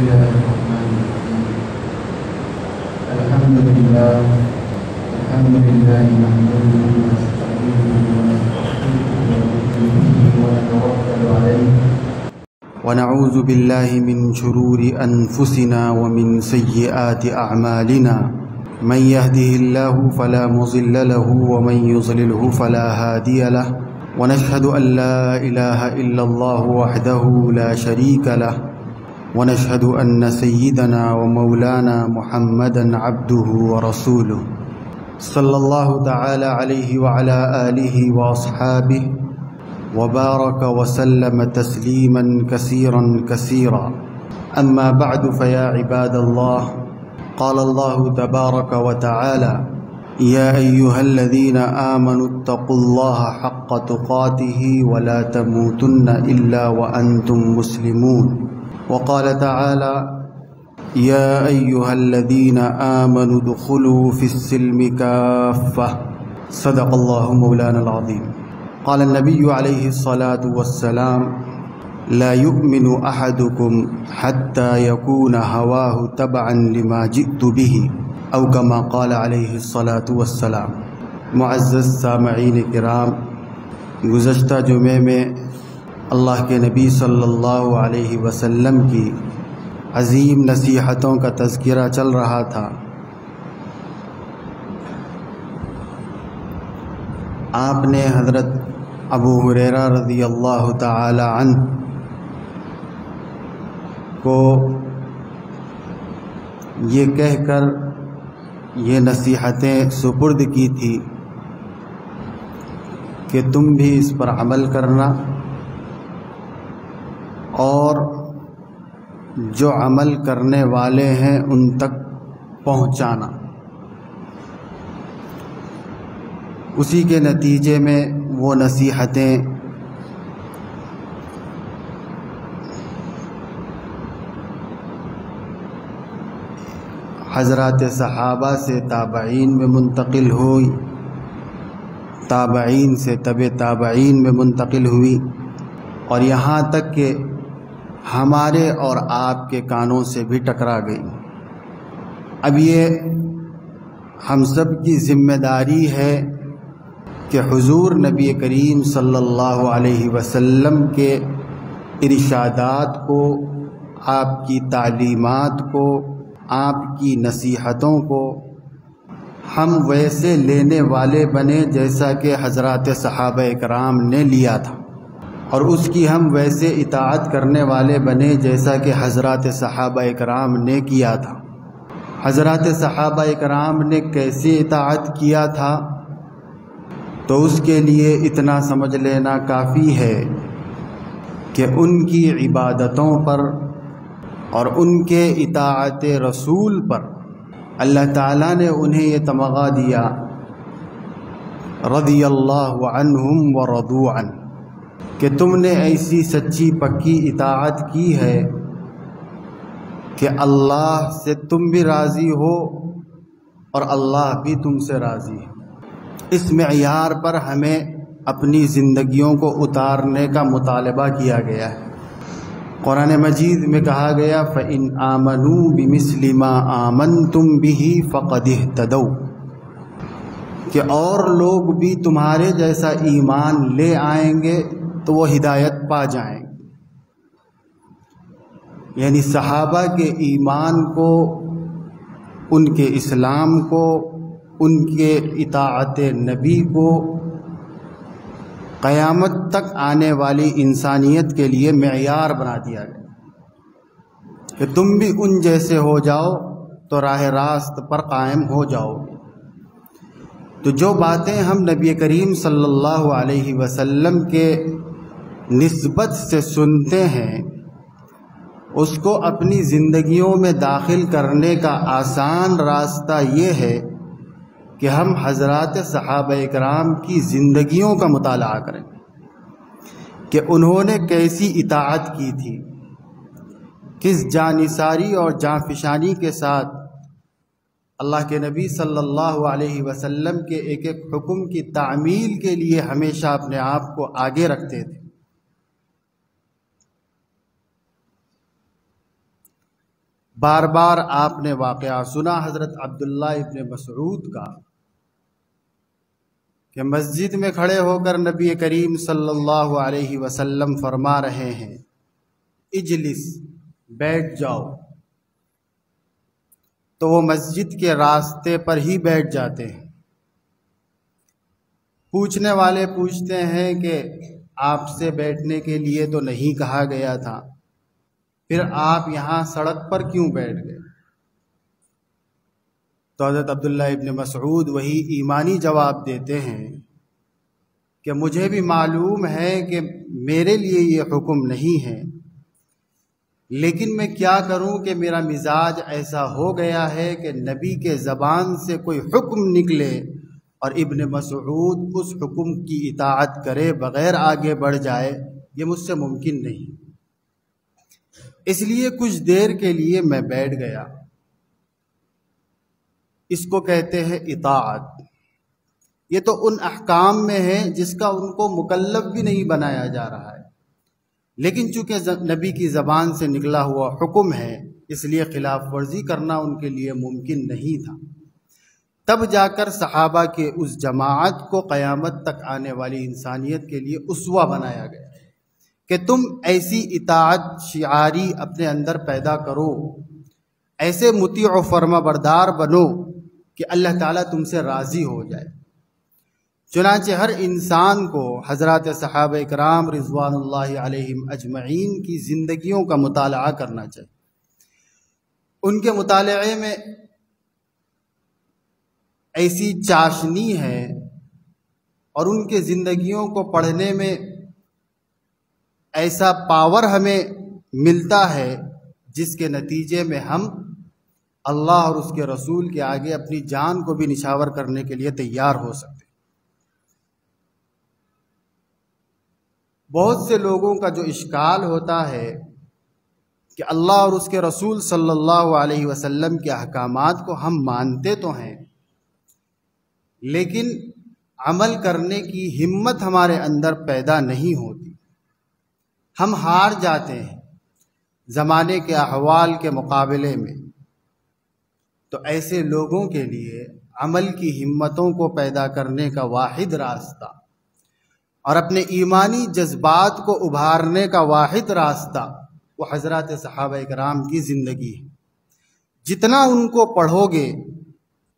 الله الرحمن الرحيم. الحمد لله نحمده ونستعينه ونستغفره ونتوكل عليه ونعوذ بالله من شرور أنفسنا ومن سيئات أعمالنا. من يهده الله فلا مضل له ومن يضلله فلا هادي له. ونشهد أن لا إله إلا الله وحده لا شريك له. ونشهد أن سيدنا ومولانا محمدا عبده ورسوله صلى الله تعالى عليه وعلى آله وأصحابه وبارك وسلم تسليما كثيرا كثيرا. أما بعد فيا عباد الله، قال الله تبارك وتعالى: يا أيها الذين آمنوا اتقوا الله حق تقاته ولا تموتن إلا وأنتم مسلمون. وقال تعالى: يا أيها الذين آمنوا ادخلوا في السلم كافة. صدق الله مولانا العظيم. قال النبي عليه الصلاة والسلام: لا يؤمن أحدكم حتى يكون هواه تبعا لما جئت به، أو كما قال عليه الصلاة والسلام. معزز سامعین کرام، گزشتہ جمعے میں اللہ کے نبی صلی اللہ علیہ وسلم کی عظیم نصیحتوں کا تذکرہ چل رہا تھا. آپ نے حضرت ابو ہریرہ رضی اللہ تعالی عنہ کو یہ کہہ کر یہ نصیحتیں سپرد کی تھی کہ تم بھی اس پر عمل کرنا اور جو عمل کرنے والے ہیں ان تک پہنچانا. اسی کے نتیجے میں وہ نصیحتیں حضرات صحابہ سے تابعین میں منتقل ہوئی، تابعین سے تبع تابعین میں منتقل ہوئی، اور یہاں تک کہ ہمارے اور آپ کے کانوں سے بھی ٹکرا گئی. اب یہ ہم سب کی ذمہ داری ہے کہ حضور نبی کریم صلی اللہ علیہ وسلم کے ارشادات کو، آپ کی تعلیمات کو، آپ کی نصیحتوں کو ہم ویسے لینے والے بنے جیسا کہ حضرات صحابہ اکرام نے لیا تھا، اور اس کی ہم ویسے اطاعت کرنے والے بنے جیسا کہ حضرات صحابہ اکرام نے کیا تھا. حضرات صحابہ اکرام نے کیسے اطاعت کیا تھا تو اس کے لیے اتنا سمجھ لینا کافی ہے کہ ان کی عبادتوں پر اور ان کے اطاعت رسول پر اللہ تعالیٰ نے انہیں یہ تمغہ دیا: رضی اللہ عنہم ورضوا عنہ، کہ تم نے ایسی سچی پکی اطاعت کی ہے کہ اللہ سے تم بھی راضی ہو اور اللہ بھی تم سے راضی ہے. اس معیار پر ہمیں اپنی زندگیوں کو اتارنے کا مطالبہ کیا گیا ہے. قرآن مجید میں کہا گیا: فَإِنْ آمَنُوا بِمِثْلِ مَا آمَنْتُمْ بِهِ فَقَدِ اهْتَدَوْا، کہ اور لوگ بھی تمہارے جیسا ایمان لے آئیں گے تو وہ ہدایت پا جائیں گے. یعنی صحابہ کے ایمان کو، ان کے اسلام کو، ان کے اطاعت نبی کو قیامت تک آنے والی انسانیت کے لیے معیار بنا دیا گیا کہ تم بھی ان جیسے ہو جاؤ تو راہ راست پر قائم ہو جاؤ. تو جو باتیں ہم نبی کریم صلی اللہ علیہ وسلم کے نسبت سے سنتے ہیں، اس کو اپنی زندگیوں میں داخل کرنے کا آسان راستہ یہ ہے کہ ہم حضرات صحابہ اکرام کی زندگیوں کا مطالعہ کریں کہ انہوں نے کیسی اطاعت کی تھی، کس جانثاری اور جانفشانی کے ساتھ اللہ کے نبی صلی اللہ علیہ وسلم کے ایک ایک حکم کی تعمیل کے لیے ہمیشہ اپنے آپ کو آگے رکھتے تھے. بار بار آپ نے واقعہ سنا حضرت عبداللہ ابن مسعود کا کہ مسجد میں کھڑے ہو کر نبی کریم صلی اللہ علیہ وسلم فرما رہے ہیں اجلس، بیٹھ جاؤ، تو وہ مسجد کے راستے پر ہی بیٹھ جاتے ہیں۔ پوچھنے والے پوچھتے ہیں کہ آپ سے بیٹھنے کے لیے تو نہیں کہا گیا تھا، پھر آپ یہاں سڑک پر کیوں بیٹھ گئے؟ تو حضرت عبداللہ ابن مسعود وہی ایمانی جواب دیتے ہیں کہ مجھے بھی معلوم ہے کہ میرے لیے یہ حکم نہیں ہے، لیکن میں کیا کروں کہ میرا مزاج ایسا ہو گیا ہے کہ نبی کے زبان سے کوئی حکم نکلے اور ابن مسعود اس حکم کی اطاعت کرے بغیر آگے بڑھ جائے، یہ مجھ سے ممکن نہیں، اس لیے کچھ دیر کے لیے میں بیٹھ گیا۔ اس کو کہتے ہیں اطاعت۔ یہ تو ان احکام میں ہے جس کا ان کو مکلف بھی نہیں بنایا جا رہا ہے، لیکن چونکہ نبی کی زبان سے نکلا ہوا حکم ہے اس لیے خلاف ورزی کرنا ان کے لیے ممکن نہیں تھا۔ تب جا کر صحابہ کے اس جماعت کو قیامت تک آنے والی انسانیت کے لیے اسوہ بنایا گیا کہ تم ایسی اطاعت شعاری اپنے اندر پیدا کرو، ایسے مطیع و فرما بردار بنو کہ اللہ تعالیٰ تم سے راضی ہو جائے۔ چنانچہ ہر انسان کو حضرات صحابہ اکرام رضوان اللہ علیہم اجمعین کی زندگیوں کا مطالعہ کرنا چاہیے۔ ان کے مطالعے میں ایسی چاشنی ہے اور ان کے زندگیوں کو پڑھنے میں ایسا پاور ہمیں ملتا ہے جس کے نتیجے میں ہم اللہ اور اس کے رسول کے آگے اپنی جان کو بھی نچھاور کرنے کے لیے تیار ہو سکتے ہیں۔ بہت سے لوگوں کا جو اشکال ہوتا ہے کہ اللہ اور اس کے رسول صلی اللہ علیہ وسلم کے احکامات کو ہم مانتے تو ہیں، لیکن عمل کرنے کی ہمت ہمارے اندر پیدا نہیں ہوتی، ہم ہار جاتے ہیں زمانے کے احوال کے مقابلے میں۔ تو ایسے لوگوں کے لیے عمل کی ہمتوں کو پیدا کرنے کا واحد راستہ اور اپنے ایمانی جذبات کو ابھارنے کا واحد راستہ وہ حضرات صحابہ کرام کی زندگی ہے۔ جتنا ان کو پڑھو گے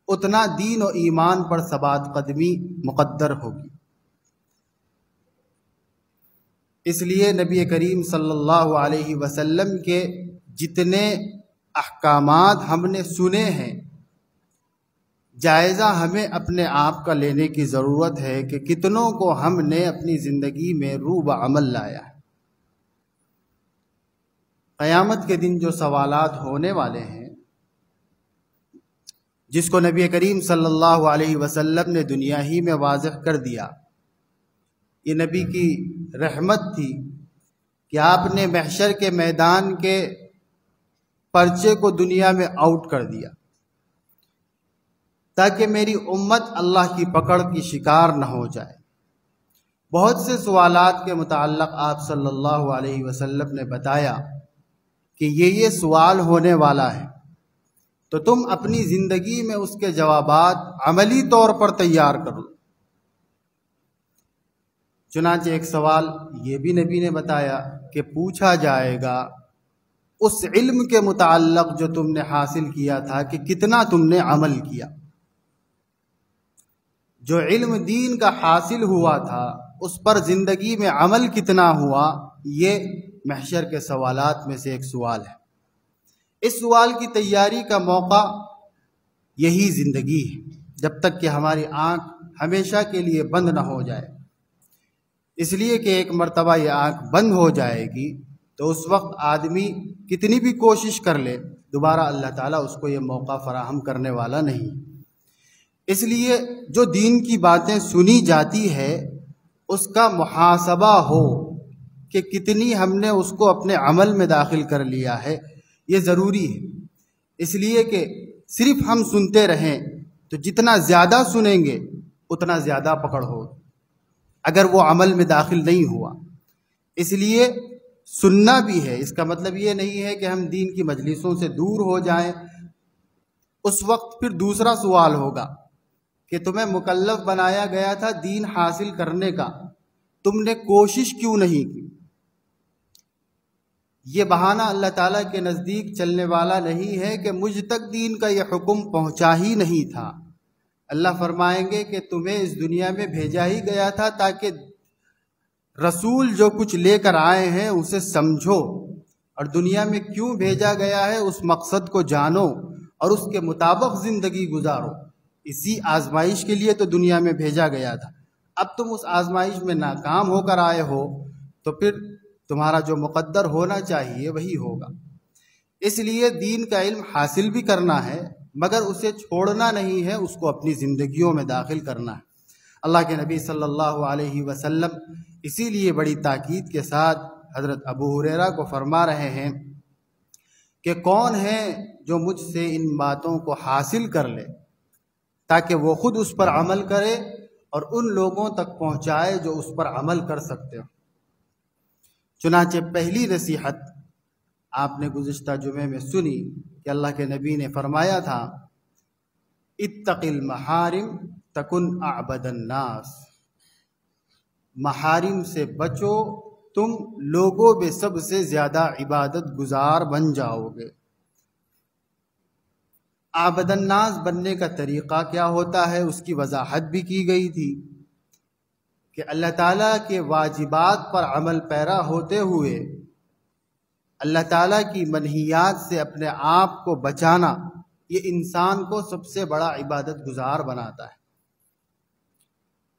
اتنا دین و ایمان پر ثبات قدمی مقدر ہوگی۔ اس لیے نبی کریم صلی اللہ علیہ وسلم کے جتنے احکامات ہم نے سنے ہیں، جائزہ ہمیں اپنے آپ کا لینے کی ضرورت ہے کہ کتنوں کو ہم نے اپنی زندگی میں روح بعمل لایا ہے۔ قیامت کے دن جو سوالات ہونے والے ہیں، جس کو نبی کریم صلی اللہ علیہ وسلم نے دنیا ہی میں واضح کر دیا، یہ نبی کی رحمت تھی کہ آپ نے محشر کے میدان کے پرچے کو دنیا میں آؤٹ کر دیا تاکہ میری امت اللہ کی پکڑ کی شکار نہ ہو جائے۔ بہت سے سوالات کے متعلق آپ صلی اللہ علیہ وسلم نے بتایا کہ یہ سوال ہونے والا ہے، تو تم اپنی زندگی میں اس کے جوابات عملی طور پر تیار کر لو۔ چنانچہ ایک سوال یہ بھی نبی نے بتایا کہ پوچھا جائے گا اس علم کے متعلق جو تم نے حاصل کیا تھا کہ کتنا تم نے عمل کیا۔ جو علم دین کا حاصل ہوا تھا اس پر زندگی میں عمل کتنا ہوا، یہ محشر کے سوالات میں سے ایک سوال ہے۔ اس سوال کی تیاری کا موقع یہی زندگی ہے، جب تک کہ ہماری آنکھ ہمیشہ کے لیے بند نہ ہو جائے۔ اس لیے کہ ایک مرتبہ یہ آنکھ بند ہو جائے گی تو اس وقت آدمی کتنی بھی کوشش کر لے، دوبارہ اللہ تعالیٰ اس کو یہ موقع فراہم کرنے والا نہیں۔ اس لیے جو دین کی باتیں سنی جاتی ہے اس کا محاسبہ ہو کہ کتنی ہم نے اس کو اپنے عمل میں داخل کر لیا ہے، یہ ضروری ہے۔ اس لیے کہ صرف ہم سنتے رہیں تو جتنا زیادہ سنیں گے اتنا زیادہ پکڑ ہوگی، اگر وہ عمل میں داخل نہیں ہوا۔ اس لیے سننا بھی ہے۔ اس کا مطلب یہ نہیں ہے کہ ہم دین کی مجلسوں سے دور ہو جائیں۔ اس وقت پھر دوسرا سوال ہوگا کہ تمہیں مکلف بنایا گیا تھا دین حاصل کرنے کا، تم نے کوشش کیوں نہیں کی؟ یہ بہانہ اللہ تعالیٰ کے نزدیک چلنے والا نہیں ہے کہ مجھ تک دین کا یہ حکم پہنچا ہی نہیں تھا۔ اللہ فرمائیں گے کہ تمہیں اس دنیا میں بھیجا ہی گیا تھا تاکہ رسول جو کچھ لے کر آئے ہیں اسے سمجھو، اور دنیا میں کیوں بھیجا گیا ہے اس مقصد کو جانو اور اس کے مطابق زندگی گزارو۔ اسی آزمائش کے لیے تو دنیا میں بھیجا گیا تھا۔ اب تم اس آزمائش میں ناکام ہو کر آئے ہو تو پھر تمہارا جو مقدر ہونا چاہیے وہی ہوگا۔ اس لیے دین کا علم حاصل بھی کرنا ہے مگر اسے چھوڑنا نہیں ہے، اس کو اپنی زندگیوں میں داخل کرنا ہے۔ اللہ کے نبی صلی اللہ علیہ وسلم اسی لیے بڑی تاکید کے ساتھ حضرت ابو ہریرہ کو فرما رہے ہیں کہ کون ہے جو مجھ سے ان باتوں کو حاصل کر لے تاکہ وہ خود اس پر عمل کرے اور ان لوگوں تک پہنچائے جو اس پر عمل کر سکتے ہو۔ چنانچہ پہلی نصیحت آپ نے گزشتہ جمعے میں سنی کہ اللہ کے نبی نے فرمایا تھا اتق المحارم تکن اعبد الناس، محارم سے بچو تم لوگوں میں سب سے زیادہ عبادت گزار بن جاؤ گے۔ عابد الناس بننے کا طریقہ کیا ہوتا ہے اس کی وضاحت بھی کی گئی تھی کہ اللہ تعالیٰ کے واجبات پر عمل پیرا ہوتے ہوئے اللہ تعالیٰ کی منہیات سے اپنے آپ کو بچانا، یہ انسان کو سب سے بڑا عبادت گزار بناتا ہے۔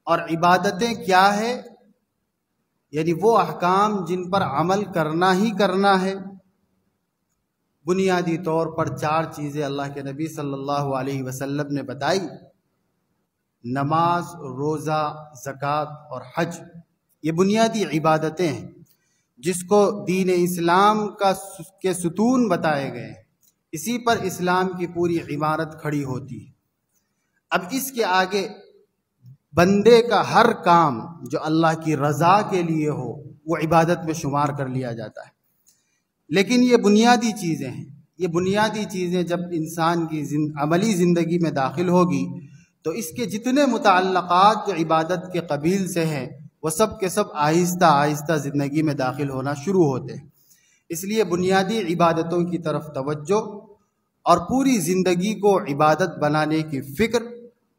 اور عبادتیں کیا ہے؟ یعنی وہ احکام جن پر عمل کرنا ہی کرنا ہے۔ بنیادی طور پر 4 چیزیں اللہ کے نبی صلی اللہ علیہ وسلم نے بتائی: نماز، روزہ، زکوٰۃ اور حج۔ یہ بنیادی عبادتیں ہیں جس کو دین اسلام کے ستون بتائے گئے ہیں، اسی پر اسلام کی پوری عمارت کھڑی ہوتی ہے۔ اب اس کے آگے بندے کا ہر کام جو اللہ کی رضا کے لیے ہو وہ عبادت میں شمار کر لیا جاتا ہے۔ لیکن یہ بنیادی چیزیں ہیں، یہ بنیادی چیزیں جب انسان کی عملی زندگی میں داخل ہوگی تو اس کے جتنے متعلقات جو عبادت کے قبیل سے ہیں وہ سب کے سب آہستہ آہستہ زندگی میں داخل ہونا شروع ہوتے ہیں۔ اس لیے بنیادی عبادتوں کی طرف توجہ اور پوری زندگی کو عبادت بنانے کی فکر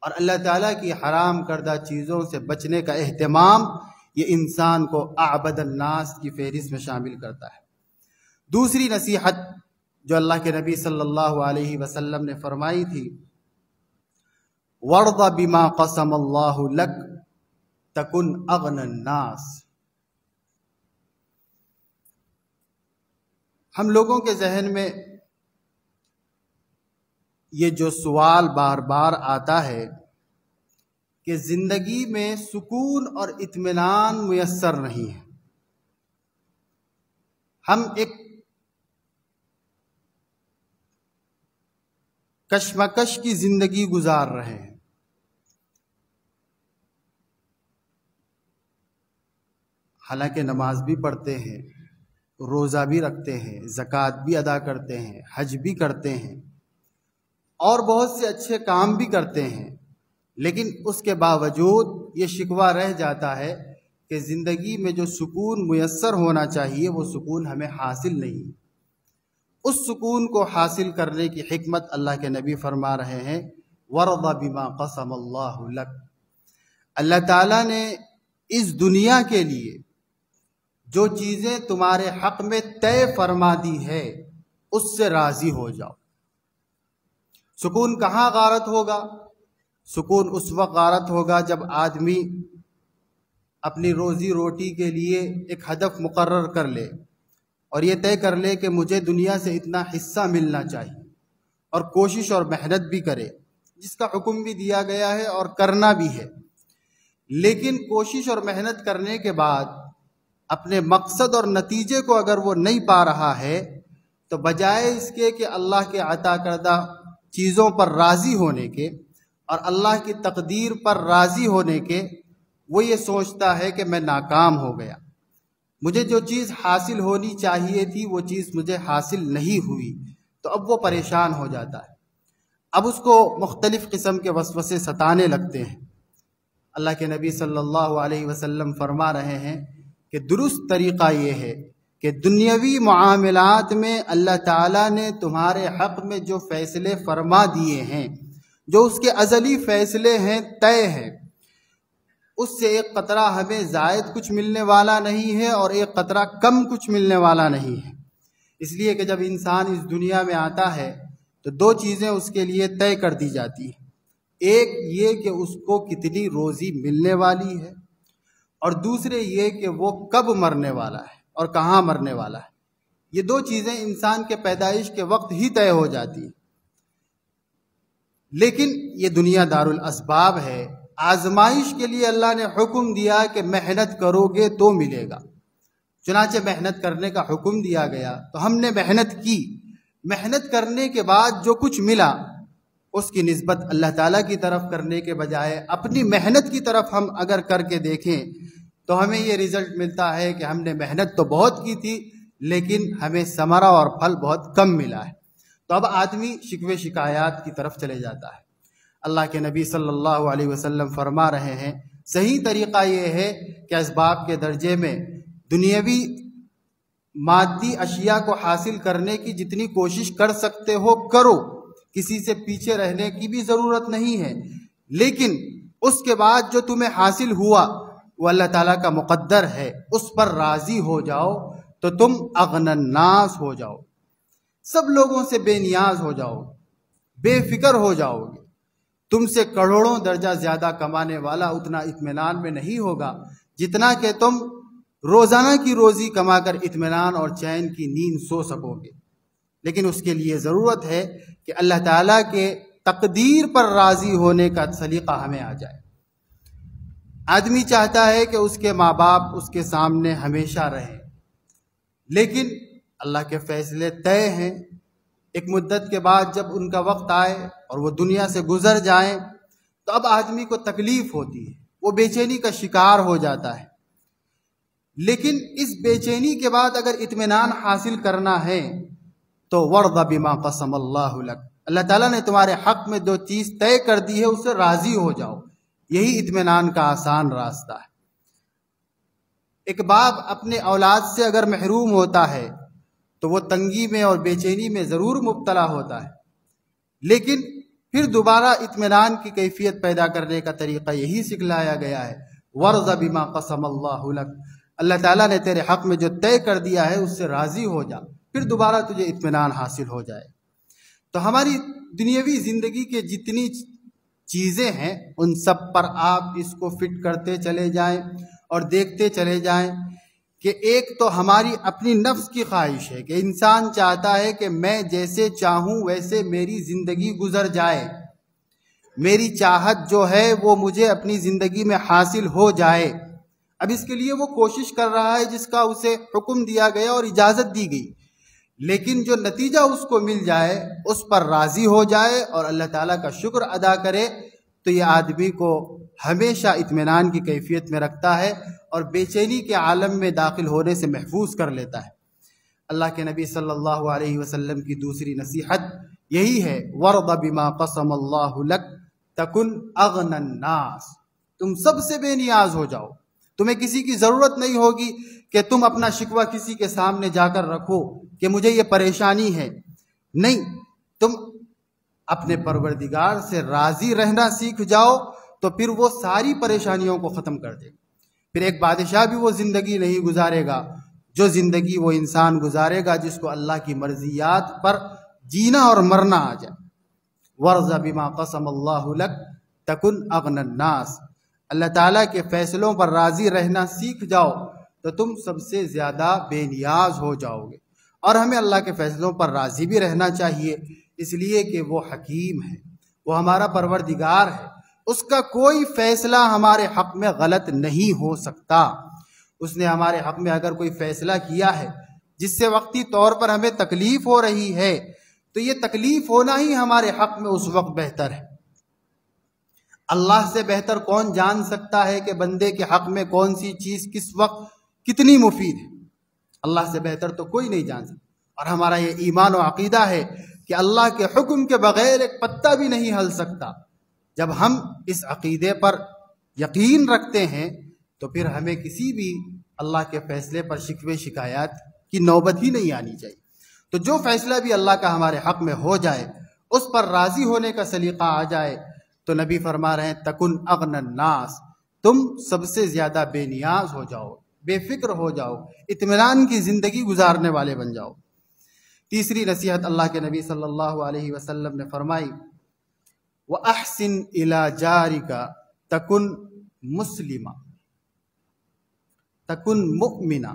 اور اللہ تعالیٰ کی حرام کردہ چیزوں سے بچنے کا اہتمام، یہ انسان کو اعبد الناس کی فہرست میں شامل کرتا ہے۔ دوسری نصیحت جو اللہ کے نبی صلی اللہ علیہ وسلم نے فرمائی تھی، وَارْضَ بِمَا قَسَمَ اللَّهُ لَكَ تَكُنْ أَغْنَى النَّاسِ۔ ہم لوگوں کے ذہن میں یہ جو سوال بار بار آتا ہے کہ زندگی میں سکون اور اطمینان میسر نہیں ہے، ہم ایک کشمکش کی زندگی گزار رہے ہیں۔ حالانکہ نماز بھی پڑھتے ہیں، روزہ بھی رکھتے ہیں، زکوٰۃ بھی ادا کرتے ہیں، حج بھی کرتے ہیں اور بہت سے اچھے کام بھی کرتے ہیں، لیکن اس کے باوجود یہ شکوہ رہ جاتا ہے کہ زندگی میں جو سکون میسر ہونا چاہیے وہ سکون ہمیں حاصل نہیں۔ اس سکون کو حاصل کرنے کی حکمت اللہ کے نبی فرما رہے ہیں وَارْضَ بِمَا قَسَمَ اللَّهُ لَكَ۔ اللہ تعالیٰ نے اس دنیا کے لیے جو چیزیں تمہارے حق میں طے فرما دی ہے اس سے راضی ہو جاؤ۔ سکون کہاں غارت ہوگا؟ سکون اس وقت غارت ہوگا جب آدمی اپنی روزی روٹی کے لیے ایک ہدف مقرر کر لے اور یہ طے کر لے کہ مجھے دنیا سے اتنا حصہ ملنا چاہیے، اور کوشش اور محنت بھی کرے، جس کا حکم بھی دیا گیا ہے اور کرنا بھی ہے۔ لیکن کوشش اور محنت کرنے کے بعد اپنے مقصد اور نتیجے کو اگر وہ نہیں پا رہا ہے تو بجائے اس کے کہ اللہ کے عطا کردہ چیزوں پر راضی ہونے کے اور اللہ کی تقدیر پر راضی ہونے کے، وہ یہ سوچتا ہے کہ میں ناکام ہو گیا، مجھے جو چیز حاصل ہونی چاہیے تھی وہ چیز مجھے حاصل نہیں ہوئی، تو اب وہ پریشان ہو جاتا ہے، اب اس کو مختلف قسم کے وسوسے ستانے لگتے ہیں۔ اللہ کے نبی صلی اللہ علیہ وسلم فرما رہے ہیں کہ درست طریقہ یہ ہے کہ دنیاوی معاملات میں اللہ تعالیٰ نے تمہارے حق میں جو فیصلے فرما دیے ہیں، جو اس کے ازلی فیصلے ہیں، طے ہیں، اس سے ایک قطرہ ہمیں زائد کچھ ملنے والا نہیں ہے اور ایک قطرہ کم کچھ ملنے والا نہیں ہے۔ اس لیے کہ جب انسان اس دنیا میں آتا ہے تو دو چیزیں اس کے لیے طے کر دی جاتی ہیں، ایک یہ کہ اس کو کتنی روزی ملنے والی ہے، اور دوسرے یہ کہ وہ کب مرنے والا ہے اور کہاں مرنے والا ہے۔ یہ دو چیزیں انسان کے پیدائش کے وقت ہی طے ہو جاتی ہیں۔ لیکن یہ دنیا دارالاسباب ہے، آزمائش کے لیے اللہ نے حکم دیا کہ محنت کرو گے تو ملے گا، چنانچہ محنت کرنے کا حکم دیا گیا تو ہم نے محنت کی، محنت کرنے کے بعد جو کچھ ملا اس کی نسبت اللہ تعالیٰ کی طرف کرنے کے بجائے اپنی محنت کی طرف ہم اگر کر کے دیکھیں تو ہمیں یہ رزلٹ ملتا ہے کہ ہم نے محنت تو بہت کی تھی لیکن ہمیں ثمرہ اور پھل بہت کم ملا ہے۔ تو اب آدمی شکوے شکایات کی طرف چلے جاتا ہے۔ اللہ کے نبی صلی اللہ علیہ وسلم فرما رہے ہیں صحیح طریقہ یہ ہے کہ اسباب کے درجے میں دنیاوی مادی اشیاء کو حاصل کرنے کی جتنی کوشش کر سکتے ہو کرو، کسی سے پیچھے رہنے کی بھی ضرورت نہیں ہے، لیکن اس کے بعد جو تمہیں حاصل ہوا وہ اللہ تعالیٰ کا مقدر ہے، اس پر راضی ہو جاؤ تو تم اغنى الناس ہو جاؤ، سب لوگوں سے بے نیاز ہو جاؤ، بے فکر ہو جاؤ گے۔ تم سے کروڑوں درجہ زیادہ کمانے والا اتنا اطمینان میں نہیں ہوگا جتنا کہ تم روزانہ کی روزی کما کر اطمینان اور چین کی نیند سو سکو گے۔ لیکن اس کے لیے ضرورت ہے کہ اللہ تعالیٰ کے تقدیر پر راضی ہونے کا سلیقہ ہمیں آ جائے۔ آدمی چاہتا ہے کہ اس کے ماں باپ اس کے سامنے ہمیشہ رہیں، لیکن اللہ کے فیصلے طے ہیں، ایک مدت کے بعد جب ان کا وقت آئے اور وہ دنیا سے گزر جائیں تو اب آدمی کو تکلیف ہوتی ہے، وہ بے چینی کا شکار ہو جاتا ہے۔ لیکن اس بے چینی کے بعد اگر اطمینان حاصل کرنا ہے تو وَرْضَ بِمَا قَسَمَ اللَّهُ لَكَ، اللہ تعالیٰ نے تمہارے حق میں جو چیز طے کر دی ہے اس سے راضی ہو جاؤ، یہی اطمینان کا آسان راستہ ہے۔ ایک باپ اپنے اولاد سے اگر محروم ہوتا ہے تو وہ تنگی میں اور بے چینی میں ضرور مبتلا ہوتا ہے، لیکن پھر دوبارہ اطمینان کی کیفیت پیدا کرنے کا طریقہ یہی سکھلایا گیا ہے، وَرْضَ بِمَا قَسَمَ اللَّهُ لَكَ، اللہ تعالیٰ نے تیرے حق میں جو طے کر دیا ہے اس سے راضی ہو جا، پھر دوبارہ تجھے اطمینان حاصل ہو جائے۔ تو ہماری دنیاوی زندگی کے جتنی چیزیں ہیں ان سب پر آپ اس کو فٹ کرتے چلے جائیں اور دیکھتے چلے جائیں کہ ایک تو ہماری اپنی نفس کی خواہش ہے کہ انسان چاہتا ہے کہ میں جیسے چاہوں ویسے میری زندگی گزر جائے، میری چاہت جو ہے وہ مجھے اپنی زندگی میں حاصل ہو جائے۔ اب اس کے لیے وہ کوشش کر رہا ہے جس کا اسے حکم دیا گیا اور اجازت دی گئی، لیکن جو نتیجہ اس کو مل جائے اس پر راضی ہو جائے اور اللہ تعالیٰ کا شکر ادا کرے تو یہ آدمی کو ہمیشہ اطمینان کی کیفیت میں رکھتا ہے اور بے چینی کے عالم میں داخل ہونے سے محفوظ کر لیتا ہے۔ اللہ کے نبی صلی اللہ علیہ وسلم کی دوسری نصیحت یہی ہے، وَرْضَ بِمَا قَسَمَ اللَّهُ لَكَ تَكُنْ أَغْنَى النَّاسِ، تم سب سے بے نیاز ہو جاؤ، تمہیں کسی کی ضرورت نہیں ہوگی کہ تم اپنا شکوہ کسی کے سامنے جا کر رکھو کہ مجھے یہ پریشانی ہے، نہیں، تم اپنے پروردگار سے راضی رہنا سیکھ جاؤ تو پھر وہ ساری پریشانیوں کو ختم کر دے گا۔ پھر ایک بادشاہ بھی وہ زندگی نہیں گزارے گا جو زندگی وہ انسان گزارے گا جس کو اللہ کی مرضیات پر جینا اور مرنا آ جائے۔ وَرْضَ بِمَا قَسَمَ اللَّهُ لَكَ تَكُنْ أَغْنَى النَّاسِ، اللہ تعالیٰ کے فیصلوں پر راضی رہنا سیکھ جاؤ تو تم سب سے زیادہ بے نیاز ہو جاؤ گے۔ اور ہمیں اللہ کے فیصلوں پر راضی بھی رہنا چاہیے، اس لیے کہ وہ حکیم ہے، وہ ہمارا پروردگار ہے، اس کا کوئی فیصلہ ہمارے حق میں غلط نہیں ہو سکتا۔ اس نے ہمارے حق میں اگر کوئی فیصلہ کیا ہے جس سے وقتی طور پر ہمیں تکلیف ہو رہی ہے تو یہ تکلیف ہونا ہی ہمارے حق میں اس وقت بہتر ہے۔ اللہ سے بہتر کون جان سکتا ہے کہ بندے کے حق میں کون سی چیز کس وقت کتنی مفید ہے، اللہ سے بہتر تو کوئی نہیں جان سکتا۔ اور ہمارا یہ ایمان و عقیدہ ہے کہ اللہ کے حکم کے بغیر ایک پتا بھی نہیں ہل سکتا۔ جب ہم اس عقیدے پر یقین رکھتے ہیں تو پھر ہمیں کسی بھی اللہ کے فیصلے پر شکوے شکایات کی نوبت ہی نہیں آنی چاہیے۔ تو جو فیصلہ بھی اللہ کا ہمارے حق میں ہو جائے، اس پر راضی ہونے کا سلیقہ آ جائے، تو نبی فرما رہے ہیں تکن اغن الناس، تم سب سے زیادہ بے نیاز ہو جاؤ، بے فکر ہو جاؤ، اطمینان کی زندگی گزارنے والے بن جاؤ۔ تیسری نصیحت اللہ کے نبی صلی اللہ علیہ وسلم نے فرمائی وَأَحْسِنْ إِلَى جَارِكَ تَكُنْ مُسْلِمًا تَكُنْ مُؤْمِنًا،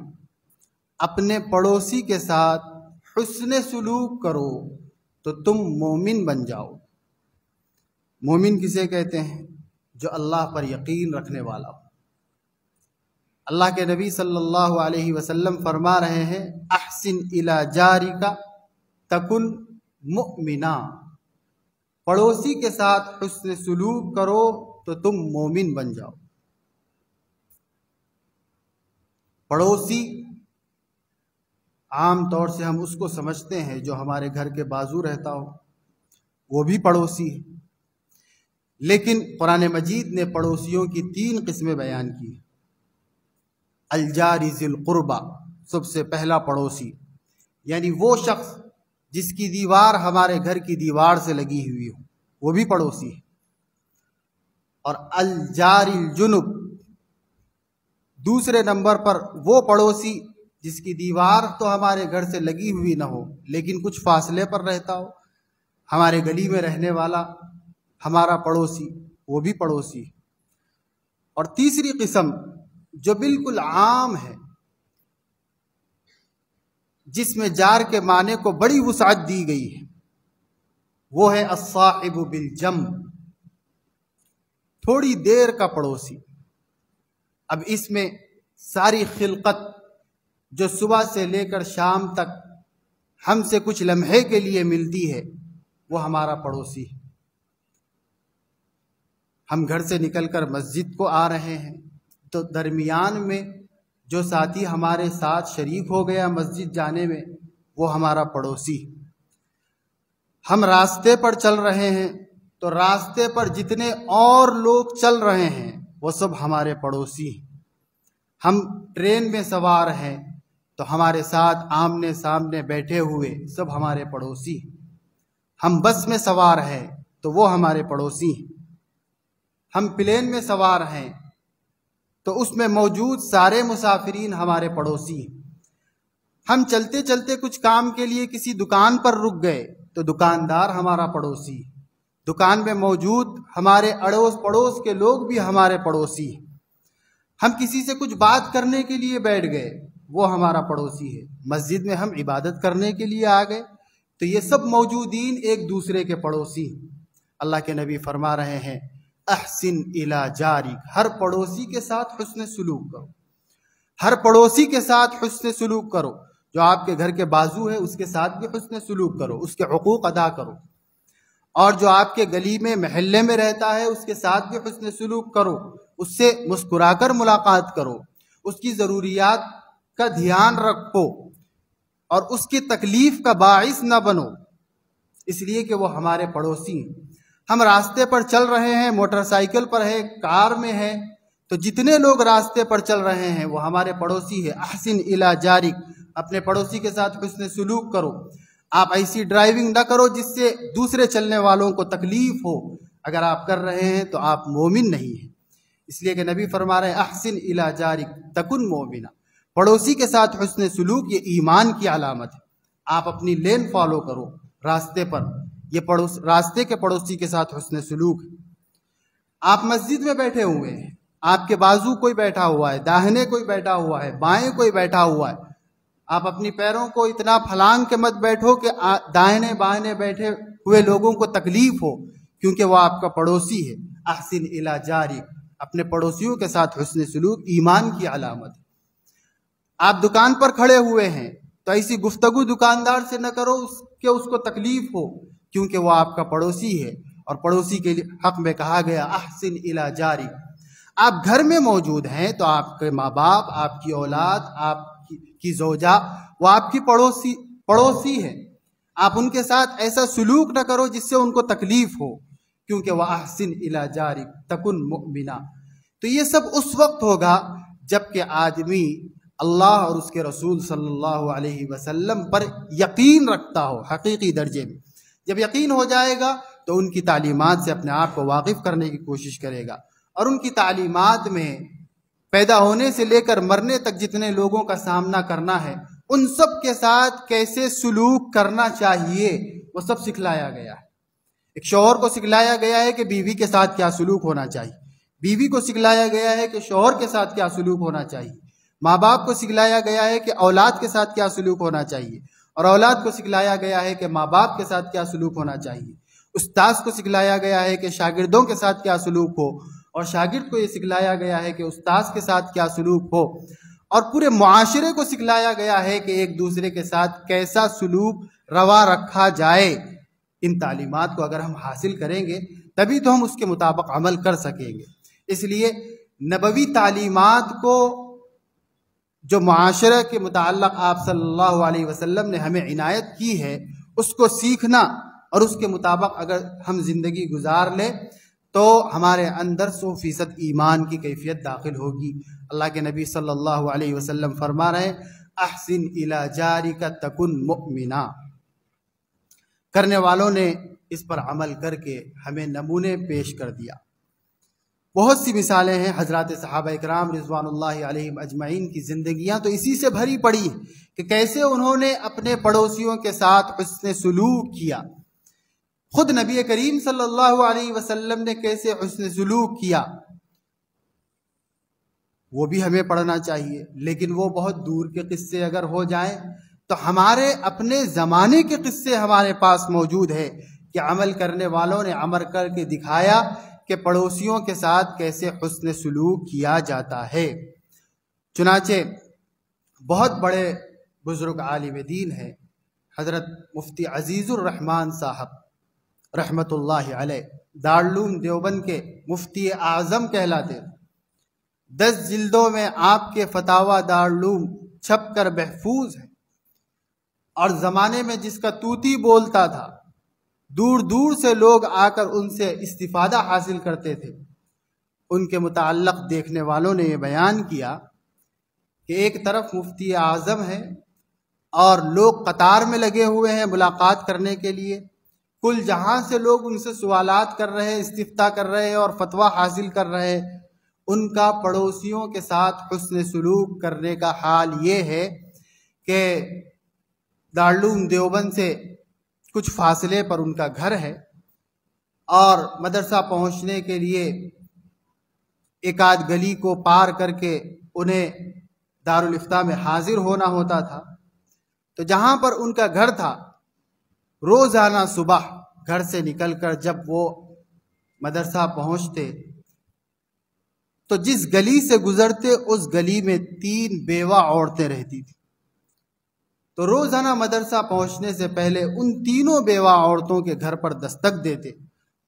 اپنے پڑوسی کے ساتھ حسن سلوک کرو تو تم مومن بن جاؤ۔ مومن کسے کہتے ہیں؟ جو اللہ پر یقین رکھنے والا ہو۔ اللہ کے نبی صلی اللہ علیہ وسلم فرما رہے ہیں احسن الی جارک تکن مؤمنا، پڑوسی کے ساتھ حسن سلوک کرو تو تم مومن بن جاؤ۔ پڑوسی عام طور سے ہم اس کو سمجھتے ہیں جو ہمارے گھر کے بازو رہتا ہو، وہ بھی پڑوسی ہے، لیکن قرآن مجید نے پڑوسیوں کی 3 قسمیں بیان کی۔ الجار ذی القربہ، سب سے پہلا پڑوسی، یعنی وہ شخص جس کی دیوار ہمارے گھر کی دیوار سے لگی ہوئی ہو، وہ بھی پڑوسی ہے۔ اور الجار الجنب، دوسرے نمبر پر وہ پڑوسی جس کی دیوار تو ہمارے گھر سے لگی ہوئی نہ ہو لیکن کچھ فاصلے پر رہتا ہو، ہمارے گلی میں رہنے والا ہمارا پڑوسی، وہ بھی پڑوسی ہے۔ اور تیسری قسم جو بالکل عام ہے، جس میں جار کے معنی کو بڑی وسعت دی گئی ہے، وہ ہے الصاحب بالجنب، تھوڑی دیر کا پڑوسی۔ اب اس میں ساری خلقت جو صبح سے لے کر شام تک ہم سے کچھ لمحے کے لیے ملتی ہے، وہ ہمارا پڑوسی ہے۔ ہم گھر سے نکل کر مسجد کو آ رہے ہیں تو درمیان میں جو ساتھی ہمارے ساتھ شریک ہو گیا مسجد جانے میں، وہ ہمارا پڑوسی۔ ہم راستے پر چل رہے ہیں تو راستے پر جتنے اور لوگ چل رہے ہیں وہ سب ہمارے پڑوسی ہیں۔ ہم ٹرین میں سوار ہیں تو ہمارے ساتھ آمنے سامنے بیٹھے ہوئے سب ہمارے پڑوسی ہیں۔ ہم بس میں سوار ہیں تو وہ ہمارے پڑوسی ہیں۔ ہم پلین میں سوار ہیں تو اس میں موجود سارے مسافرین ہمارے پڑوسی ہیں۔ ہم چلتے چلتے کچھ کام کے لیے کسی دکان پر رک گئے تو دکاندار ہمارا پڑوسی ہے۔ دکان میں موجود ہمارے اڑوس پڑوس کے لوگ بھی ہمارے پڑوسی ہیں۔ ہم کسی سے کچھ بات کرنے کے لیے بیٹھ گئے، وہ ہمارا پڑوسی ہے۔ مسجد میں ہم عبادت کرنے کے لیے آ گئے تو یہ سب موجودین ایک دوسرے کے پڑوسی ہیں۔ اللہ کے نبی فرما رہے ہیں احسن الی جارک، ہر پڑوسی کے ساتھ حسن سلوک کرو، ہر پڑوسی کے ساتھ حسن سلوک کرو۔ جو آپ کے گھر کے بازو ہے اس کے ساتھ بھی حسن سلوک کرو، اس کے حقوق ادا کرو۔ اور جو آپ کے گلی میں محلے میں رہتا ہے اس کے ساتھ بھی حسن سلوک کرو، اس سے مسکرا کر ملاقات کرو، اس کی ضروریات کا دھیان رکھو اور اس کی تکلیف کا باعث نہ بنو، اس لیے کہ وہ ہمارے پڑوسی ہیں۔ ہم راستے پر چل رہے ہیں، موٹر سائیکل پر ہے، کار میں ہے، تو جتنے لوگ راستے پر چل رہے ہیں وہ ہمارے پڑوسی ہے۔ احسن الی جارک، اپنے پڑوسی کے ساتھ حسن سلوک کرو۔ آپ ایسی ڈرائیونگ نہ کرو جس سے دوسرے چلنے والوں کو تکلیف ہو، اگر آپ کر رہے ہیں تو آپ مومن نہیں ہیں۔ اس لیے کہ نبی فرما رہے ہیں احسن الی جارک تکن مومنا، پڑوسی کے ساتھ حسن سلوک یہ ایمان کی علامت ہے۔ آپ اپنی لین فالو کرو راستے پر، یہ راستے کے پڑوسی کے ساتھ حسن سلوک ہے۔ آپ مسجد میں بیٹھے ہوئے ہیں، آپ کے بازو کوئی بیٹھا ہوا ہے، داہنے کوئی بیٹھا ہوا ہے، بائیں کوئی بیٹھا ہوا ہے، آپ اپنی پیروں کو اتنا پھلانگ کے مت بیٹھو کہ داہنے بائیں بیٹھے ہوئے لوگوں کو تکلیف ہو، کیونکہ وہ آپ کا پڑوسی ہے۔ احسن الی جارک، اپنے پڑوسیوں کے ساتھ حسن سلوک ایمان کی علامت ہے۔ آپ دکان پر کھڑے ہوئے ہیں تو ایسی گفتگو دکاندار سے نہ کرو کہ اس کو تکلیف ہو، کیونکہ وہ آپ کا پڑوسی ہے، اور پڑوسی کے حق میں کہا گیا احسن الی جارک، آپ گھر میں موجود ہیں تو آپ کے ماں باپ، آپ کی اولاد، آپ کی زوجہ، وہ آپ کی پڑوسی ہے. آپ ان کے ساتھ ایسا سلوک نہ کرو جس سے ان کو تکلیف ہو، کیونکہ وَأَحْسِنْ إِلَىٰ جَارِكَ تَكُنْ مُؤْمِنًا. تو یہ سب اس وقت ہوگا جب کہ آدمی اللہ اور اس کے رسول صلی اللہ علیہ وسلم پر یقین رکھتا ہو حقیقی درجے میں. جب یقین ہو جائے گا تو ان کی تعلیمات سے اپنے آپ کو واقف کرنے کی کوشش کرے گا، اور ان کی تعلیمات میں پیدا ہونے سے لے کر مرنے تک جتنے لوگوں کا سامنا کرنا ہے ان سب کے ساتھ کیسے سلوک کرنا چاہیے وہ سب سکھلایا گیا ہے. ایک شوہر کو سکھلایا گیا ہے کہ بیوی کے ساتھ کیا سلوک ہونا چاہیے، بیوی کو سکھلایا گیا ہے کہ شوہر کے ساتھ کیا سلوک ہونا چاہیے، ماں باپ کو سکھلایا گیا ہے کہ اولاد کے ساتھ کیا سلوک ہونا چاہیے، اور اولاد کو سکھلایا گیا ہے کہ ماں باپ کے ساتھ کیا سلوک ہونا چاہیے. استاذ کو سکھلایا گیا ہے کہ شاگردوں کے ساتھ کیا سلوک ہو، اور شاگرد کو یہ سکھلایا گیا ہے کہ استاذ کے ساتھ کیا سلوک ہو، اور پورے معاشرے کو سکھلایا گیا ہے کہ ایک دوسرے کے ساتھ کیسا سلوک روا رکھا جائے. ان تعلیمات کو اگر ہم حاصل کریں گے تبھی تو ہم اس کے مطابق عمل کر سکیں گے. اس لیے نبوی تعلیمات کو جو معاشرے کے متعلق آپ صلی اللہ علیہ وسلم نے ہمیں عنایت کی ہے اس کو سیکھنا اور اس کے مطابق اگر ہم زندگی گزار لیں تو ہمارے اندر 100% ایمان کی کیفیت داخل ہوگی. اللہ کے نبی صلی اللہ علیہ وسلم فرما رہے ہیں احسن الی جارک تکن مؤمنا. کرنے والوں نے اس پر عمل کر کے ہمیں نمونے پیش کر دیا. بہت سی مثالیں ہیں حضرات صحابہ اکرام رضوان اللہ علیہم اجمعین کی زندگیاں تو اسی سے بھری پڑی کہ کیسے انہوں نے اپنے پڑوسیوں کے ساتھ حسن سلوک کیا. خود نبی کریم صلی اللہ علیہ وسلم نے کیسے حسن سلوک کیا وہ بھی ہمیں پڑھنا چاہیے. لیکن وہ بہت دور کے قصے اگر ہو جائیں تو ہمارے اپنے زمانے کے قصے ہمارے پاس موجود ہے کہ عمل کرنے والوں نے عمل کر کے دکھایا کہ پڑوسیوں کے ساتھ کیسے حسن سلوک کیا جاتا ہے. چنانچہ بہت بڑے بزرگ عالم دین ہیں حضرت مفتی عزیز الرحمان صاحب رحمت اللہ علیہ، دارالعلوم دیوبند کے مفتی اعظم کہلاتے. 10 جلدوں میں آپ کے فتاوی دارالعلوم چھپ کر محفوظ ہیں، اور زمانے میں جس کا طوطی بولتا تھا دور دور سے لوگ آ کر ان سے استفادہ حاصل کرتے تھے. ان کے متعلق دیکھنے والوں نے یہ بیان کیا کہ ایک طرف مفتی اعظم ہے اور لوگ قطار میں لگے ہوئے ہیں ملاقات کرنے کے لیے، کل جہاں سے لوگ ان سے سوالات کر رہے، استفتاء کر رہے اور فتویٰ حاصل کر رہے. ان کا پڑوسیوں کے ساتھ حسن سلوک کرنے کا حال یہ ہے کہ دارالعلوم دیوبند سے کچھ فاصلے پر ان کا گھر ہے، اور مدرسہ پہنچنے کے لیے ایک آدھ گلی کو پار کر کے انہیں دارالافتاء میں حاضر ہونا ہوتا تھا. تو جہاں پر ان کا گھر تھا روزانہ صبح گھر سے نکل کر جب وہ مدرسہ پہنچتے تو جس گلی سے گزرتے اس گلی میں 3 بیوہ عورتیں رہتی تھیں. تو روزانہ مدرسہ پہنچنے سے پہلے ان تینوں بیوہ عورتوں کے گھر پر دستک دیتے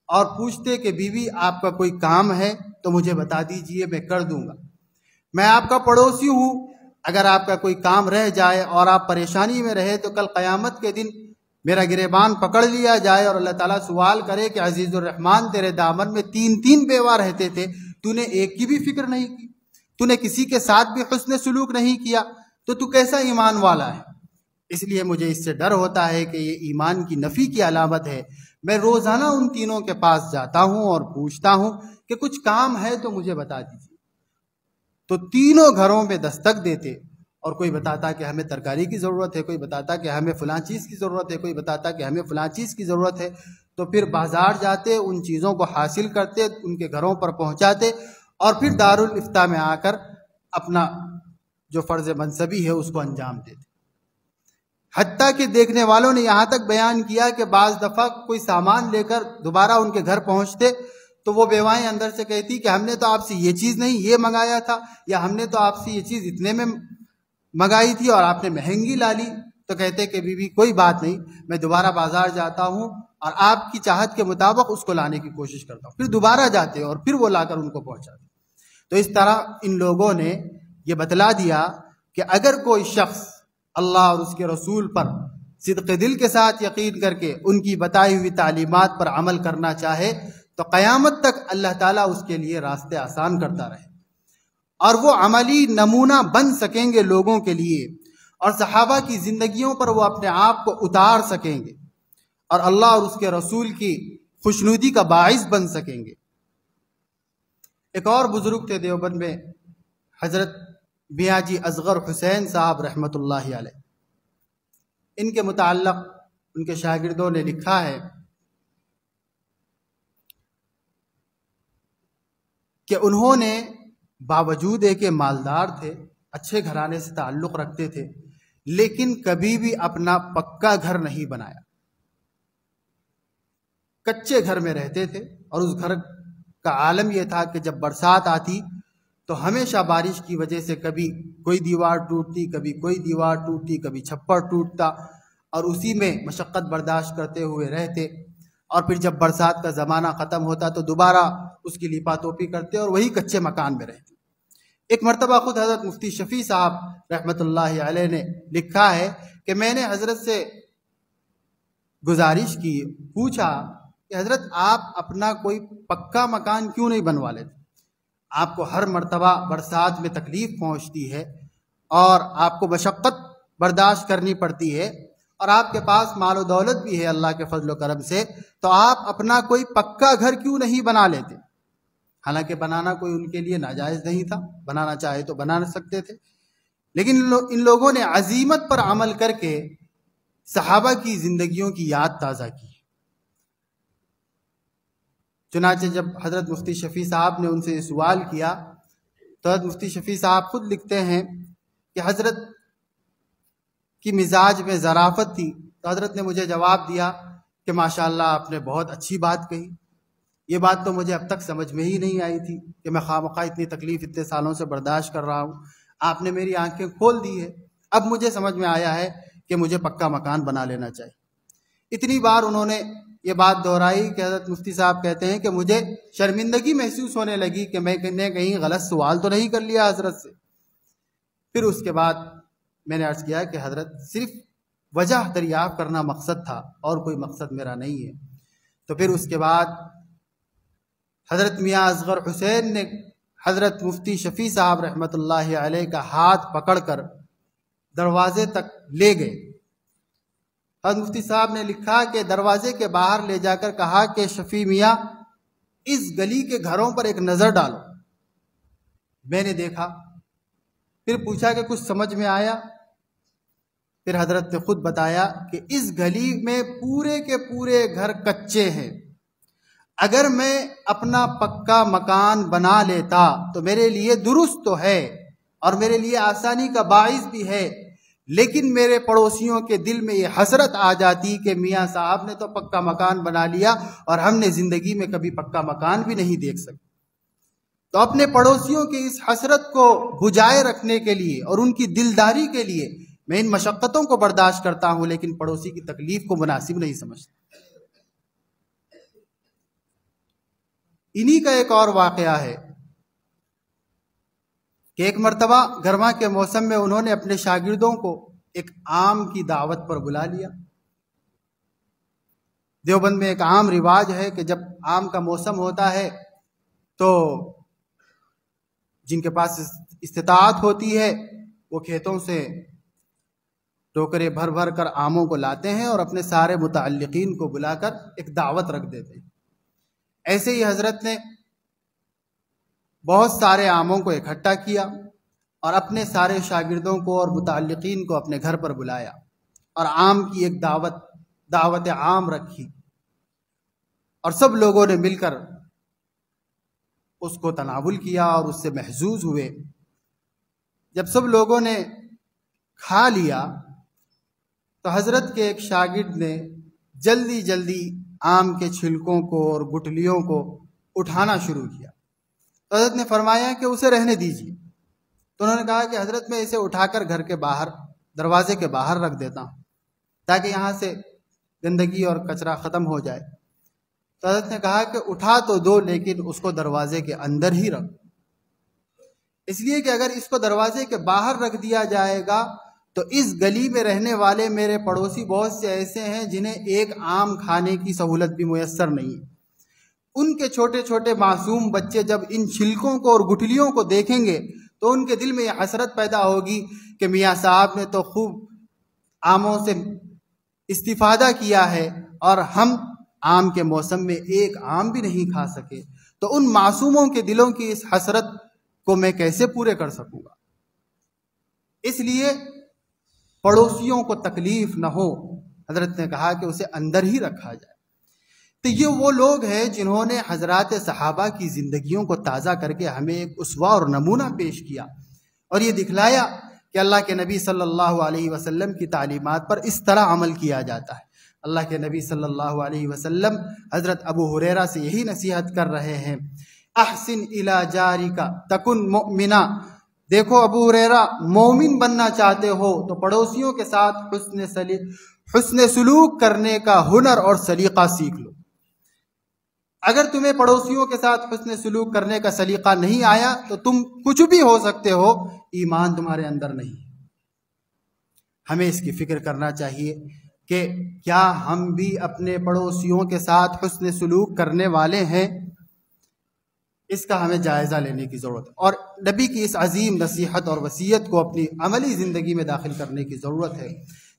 اور پوچھتے کہ بیوی آپ کا کوئی کام ہے تو مجھے بتا دیجئے، میں کر دوں گا. میں آپ کا پڑوسی ہوں، اگر آپ کا کوئی کام رہ جائے اور آپ پریشانی میں رہے تو کل قیامت کے دن میرا گریبان پکڑ لیا جائے اور اللہ تعالیٰ سوال کرے کہ عزیز الرحمان تیرے دامن میں 3 بیوہ رہتے تھے، تو نے ایک کی بھی فکر نہیں کی، تو نے کسی کے ساتھ بھی حسن سلوک نہیں کیا، تو کیسا ایمان والا ہے. اس لیے مجھے اس سے ڈر ہوتا ہے کہ یہ ایمان کی نفی کی علامت ہے. میں روزانہ ان تینوں کے پاس جاتا ہوں اور پوچھتا ہوں کہ کچھ کام ہے تو مجھے بتا دیجیے. تو تینوں گھروں میں دستک دیتے اور کوئی بتاتا کہ ہمیں ترکاری کی ضرورت ہے، کوئی بتاتا کہ ہمیں فلاں چیز کی ضرورت ہے، کوئی بتاتا کہ ہمیں فلاں چیز کی ضرورت ہے. تو پھر بازار جاتے، ان چیزوں کو حاصل کرتے، ان کے گھروں پر پہنچاتے اور پھر دارالافتاء میں آ کر اپنا جو فرض منصبی ہے اس کو انجام دیتے. حتیٰ کہ دیکھنے والوں نے یہاں تک بیان کیا کہ بعض دفعہ کوئی سامان لے کر دوبارہ ان کے گھر پہنچتے تو وہ بیوائیں اندر سے کہتی کہ ہم نے تو آپ سے یہ چیز نہیں یہ منگایا تھا، یا ہم نے تو آپ سے یہ چیز اتنے میں منگائی تھی اور آپ نے مہنگی لا لی. تو کہتے کہ بیوی کوئی بات نہیں، میں دوبارہ بازار جاتا ہوں اور آپ کی چاہت کے مطابق اس کو لانے کی کوشش کرتا ہوں. پھر دوبارہ جاتے اور پھر وہ لا کر ان کو پہنچاتے. تو اس طرح ان لوگوں نے یہ بتلا دیا کہ اگر کوئی شخص اللہ اور اس کے رسول پر صدق دل کے ساتھ یقین کر کے ان کی بتائی ہوئی تعلیمات پر عمل کرنا چاہے تو قیامت تک اللہ تعالیٰ اس کے لیے راستے آسان کرتا رہے، اور وہ عملی نمونہ بن سکیں گے لوگوں کے لیے، اور صحابہ کی زندگیوں پر وہ اپنے آپ کو اتار سکیں گے، اور اللہ اور اس کے رسول کی خوشنودی کا باعث بن سکیں گے۔ ایک اور بزرگ تھے دیوبند میں، حضرت میاں جی اصغر حسین صاحب رحمۃ اللہ علیہ۔ ان کے متعلق ان کے شاگردوں نے لکھا ہے کہ انہوں نے باوجود کہ مالدار تھے، اچھے گھرانے سے تعلق رکھتے تھے، لیکن کبھی بھی اپنا پکا گھر نہیں بنایا، کچے گھر میں رہتے تھے، اور اس گھر کا عالم یہ تھا کہ جب برسات آتی تو ہمیشہ بارش کی وجہ سے کبھی کوئی دیوار ٹوٹتی، کبھی کوئی دیوار ٹوٹتی، کبھی چھپر ٹوٹتا، اور اسی میں مشقت برداشت کرتے ہوئے رہتے، اور پھر جب برسات کا زمانہ ختم ہوتا تو دوبارہ اس کی لیپا توپی کرتے اور وہی کچے مکان میں رہتے۔ ایک مرتبہ خود حضرت مفتی شفیع صاحب رحمۃ اللہ علیہ نے لکھا ہے کہ میں نے حضرت سے گزارش کی، پوچھا کہ حضرت آپ اپنا کوئی پکا مکان کیوں نہیں بنوا لیتے؟ آپ کو ہر مرتبہ برسات میں تکلیف پہنچتی ہے اور آپ کو مشقت برداشت کرنی پڑتی ہے، اور آپ کے پاس مال و دولت بھی ہے اللہ کے فضل و کرم سے، تو آپ اپنا کوئی پکا گھر کیوں نہیں بنا لیتے؟ حالانکہ بنانا کوئی ان کے لیے ناجائز نہیں تھا، بنانا چاہے تو بنا سکتے تھے، لیکن ان لوگوں نے عزیمت پر عمل کر کے صحابہ کی زندگیوں کی یاد تازہ کی۔ چنانچہ جب حضرت مفتی شفیع صاحب نے ان سے یہ سوال کیا تو حضرت مفتی شفیع صاحب خود لکھتے ہیں کہ حضرت کی مزاج میں ظرافت تھی، تو حضرت نے مجھے جواب دیا کہ ماشاءاللہ آپ نے بہت اچھی بات کہی، یہ بات تو مجھے اب تک سمجھ میں ہی نہیں آئی تھی کہ میں خواہ اتنی تکلیف اتنے سالوں سے برداشت کر رہا ہوں، آپ نے میری آنکھیں کھول دی ہے، اب مجھے سمجھ میں آیا ہے کہ مجھے پکا مکان بنا لینا چاہیے۔ اتنی بار انہوں نے یہ بات دہرائی کہ حضرت مفتی صاحب کہتے ہیں کہ مجھے شرمندگی محسوس ہونے لگی کہ میں نے کہیں غلط سوال تو نہیں کر لیا حضرت سے۔ پھر اس کے بعد میں نے عرض کیا کہ حضرت صرف وجہ دریافت کرنا مقصد تھا اور کوئی مقصد میرا نہیں ہے۔ تو پھر اس کے بعد حضرت میاں اصغر حسین نے حضرت مفتی شفیع صاحب رحمۃ اللہ علیہ کا ہاتھ پکڑ کر دروازے تک لے گئے۔ حضرت مفتی صاحب نے لکھا کہ دروازے کے باہر لے جا کر کہا کہ شفیع میاں اس گلی کے گھروں پر ایک نظر ڈالو۔ میں نے دیکھا، پھر پوچھا کہ کچھ سمجھ میں آیا؟ پھر حضرت نے خود بتایا کہ اس گلی میں پورے کے پورے گھر کچے ہیں، اگر میں اپنا پکا مکان بنا لیتا تو میرے لیے درست تو ہے اور میرے لیے آسانی کا باعث بھی ہے، لیکن میرے پڑوسیوں کے دل میں یہ حسرت آ جاتی کہ میاں صاحب نے تو پکا مکان بنا لیا اور ہم نے زندگی میں کبھی پکا مکان بھی نہیں دیکھ سکتے۔ تو اپنے پڑوسیوں کی اس حسرت کو بجائے رکھنے کے لیے اور ان کی دلداری کے لیے میں ان مشقتوں کو برداشت کرتا ہوں، لیکن پڑوسی کی تکلیف کو مناسب نہیں سمجھتا۔ انہی کا ایک اور واقعہ ہے کہ ایک مرتبہ گرما کے موسم میں انہوں نے اپنے شاگردوں کو ایک آم کی دعوت پر بلا لیا۔ دیوبند میں ایک عام رواج ہے کہ جب آم کا موسم ہوتا ہے تو جن کے پاس استطاعت ہوتی ہے وہ کھیتوں سے ٹوکرے بھر بھر کر آموں کو لاتے ہیں اور اپنے سارے متعلقین کو بلا کر ایک دعوت رکھ دیتے ہیں۔ ایسے ہی حضرت نے بہت سارے آموں کو اکٹھا کیا اور اپنے سارے شاگردوں کو اور متعلقین کو اپنے گھر پر بلایا اور آم کی ایک دعوت عام رکھی، اور سب لوگوں نے مل کر اس کو تناول کیا اور اس سے محظوظ ہوئے۔ جب سب لوگوں نے کھا لیا تو حضرت کے ایک شاگرد نے جلدی جلدی آم کے چھلکوں کو اور گٹلیوں کو اٹھانا شروع کیا، تو حضرت نے فرمایا کہ اسے رہنے دیجیے۔ تو انہوں نے کہا کہ حضرت میں اسے اٹھا کر گھر کے باہر دروازے کے باہر رکھ دیتا ہوں تاکہ یہاں سے گندگی اور کچرا ختم ہو جائے۔ تو حضرت نے کہا کہ اٹھا تو دو لیکن اس کو دروازے کے اندر ہی رکھ۔ اس لیے کہ اگر اس کو دروازے کے باہر رکھ دیا جائے گا تو اس گلی میں رہنے والے میرے پڑوسی بہت سے ایسے ہیں جنہیں ایک آم کھانے کی سہولت بھی میسر نہیں ہے۔ ان کے چھوٹے چھوٹے معصوم بچے جب ان چھلکوں کو اور گٹھلیوں کو دیکھیں گے تو ان کے دل میں یہ حسرت پیدا ہوگی کہ میاں صاحب نے تو خوب آموں سے استفادہ کیا ہے اور ہم آم کے موسم میں ایک آم بھی نہیں کھا سکے، تو ان معصوموں کے دلوں کی اس حسرت کو میں کیسے پورے کر سکوں گا؟ اس لیے پڑوسیوں کو تکلیف نہ ہو، حضرت نے کہا کہ اسے اندر ہی رکھا جائے۔ تو یہ وہ لوگ ہیں جنہوں نے حضرات صحابہ کی زندگیوں کو تازہ کر کے ہمیں ایک اسوہ اور نمونہ پیش کیا اور یہ دکھلایا کہ اللہ کے نبی صلی اللہ علیہ وسلم کی تعلیمات پر اس طرح عمل کیا جاتا ہے۔ اللہ کے نبی صلی اللہ علیہ وسلم حضرت ابو ہریرہ سے یہی نصیحت کر رہے ہیں، احسن الی جارک تکن مؤمنا۔ دیکھو ابو ہریرہ، مومن بننا چاہتے ہو تو پڑوسیوں کے ساتھ حسن سلوک کرنے کا ہنر اور سلیقہ سیکھ لو۔ اگر تمہیں پڑوسیوں کے ساتھ حسن سلوک کرنے کا سلیقہ نہیں آیا تو تم کچھ بھی ہو سکتے ہو، ایمان تمہارے اندر نہیں۔ ہمیں اس کی فکر کرنا چاہیے کہ کیا ہم بھی اپنے پڑوسیوں کے ساتھ حسن سلوک کرنے والے ہیں؟ اس کا ہمیں جائزہ لینے کی ضرورت ہے اور نبی کی اس عظیم نصیحت اور وصیت کو اپنی عملی زندگی میں داخل کرنے کی ضرورت ہے۔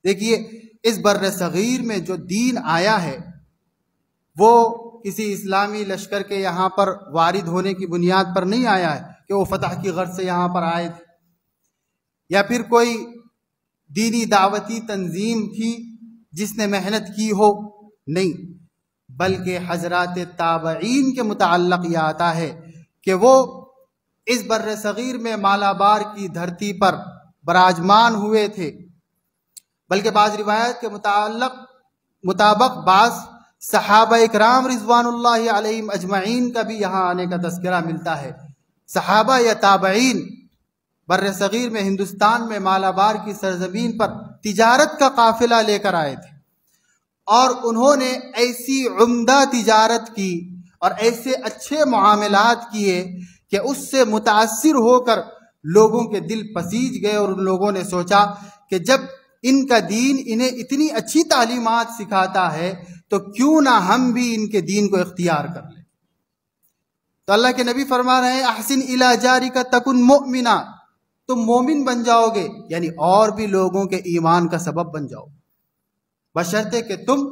دیکھیے، اس بر صغیر میں جو دین آیا ہے وہ کسی اسلامی لشکر کے یہاں پر وارد ہونے کی بنیاد پر نہیں آیا ہے کہ وہ فتح کی غرض سے یہاں پر آئے تھے، یا پھر کوئی دینی دعوتی تنظیم تھی جس نے محنت کی ہو، نہیں، بلکہ حضرات تابعین کے متعلق یہ آتا ہے کہ وہ اس بر صغیر میں مالابار کی دھرتی پر براجمان ہوئے تھے، بلکہ بعض روایت کے مطابق بعض صحابہ اکرام رضوان اللہ علیہم اجمعین کا بھی یہاں آنے کا تذکرہ ملتا ہے۔ صحابہ یا تابعین بر صغیر میں ہندوستان میں مالابار کی سرزمین پر تجارت کا قافلہ لے کر آئے تھے اور انہوں نے ایسی عمدہ تجارت کی اور ایسے اچھے معاملات کیے کہ اس سے متاثر ہو کر لوگوں کے دل پسیج گئے اور ان لوگوں نے سوچا کہ جب ان کا دین انہیں اتنی اچھی تعلیمات سکھاتا ہے تو کیوں نہ ہم بھی ان کے دین کو اختیار کر لیں۔ تو اللہ کے نبی فرما رہے ہیں، احسن الی جارک تکن مؤمنا، تم مومن بن جاؤ گے، یعنی اور بھی لوگوں کے ایمان کا سبب بن جاؤ، بشرطے کہ تم